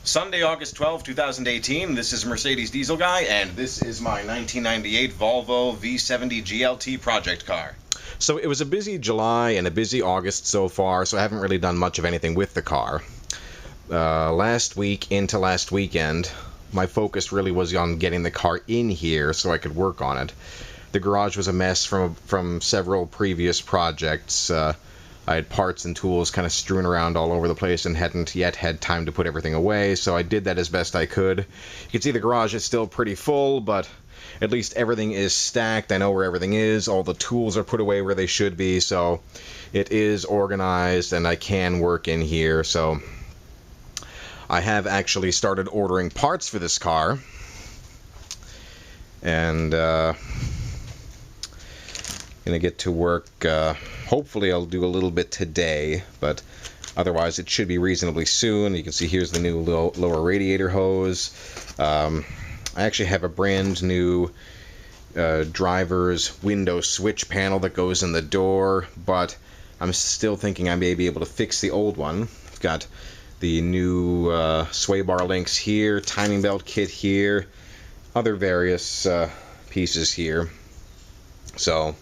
Sunday, August 12, 2018. This is Mercedes Diesel Guy, and this is my 1998 Volvo V70 GLT project car. So it was a busy July and a busy August so far, so I haven't really done much of anything with the car. Last week into last weekend, my focus really was on getting the car in here so I could work on it. The garage was a mess from several previous projects. I had parts and tools kind of strewn around all over the place and hadn't yet had time to put everything away, so I did that as best I could. You can see the garage is still pretty full, but at least everything is stacked. I know where everything is. All the tools are put away where they should be, so it is organized and I can work in here. So I have actually started ordering parts for this car, and gonna get to work. Hopefully I'll do a little bit today, but otherwise it should be reasonably soon. You can see here's the new lower radiator hose. I actually have a brand new driver's window switch panel that goes in the door, but I'm still thinking I may be able to fix the old one. I've got the new sway bar links here, timing belt kit here, other various pieces here. So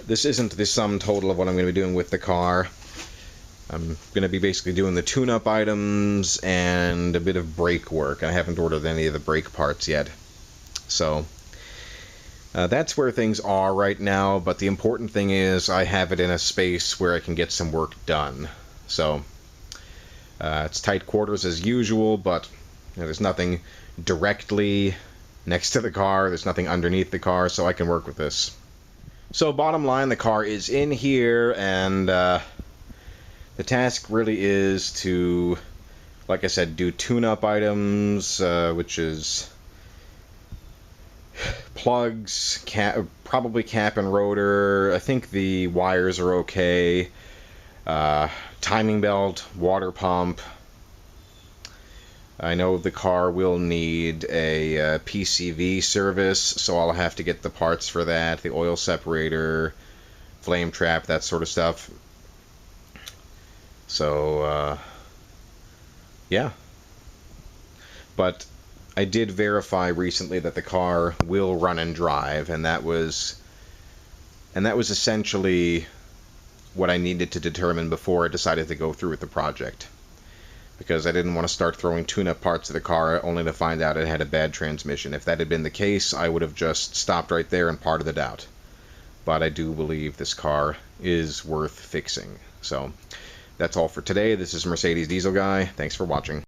this isn't the sum total of what I'm going to be doing with the car. I'm going to be basically doing the tune-up items and a bit of brake work. I haven't ordered any of the brake parts yet. So that's where things are right now, but the important thing is I have it in a space where I can get some work done. So it's tight quarters as usual, but there's nothing directly next to the car. There's nothing underneath the car, so I can work with this. So bottom line, the car is in here, and the task really is to, like I said, do tune-up items, which is plugs, probably cap and rotor. I think the wires are okay. Timing belt, water pump. I know the car will need a PCV service, so I'll have to get the parts for that, the oil separator, flame trap, that sort of stuff. So, yeah. But I did verify recently that the car will run and drive, and that was essentially what I needed to determine before I decided to go through with the project. Because I didn't want to start throwing tune-up parts of the car only to find out it had a bad transmission. If that had been the case, I would have just stopped right there and parted it out. But I do believe this car is worth fixing. So that's all for today. This is Mercedes Diesel Guy. Thanks for watching.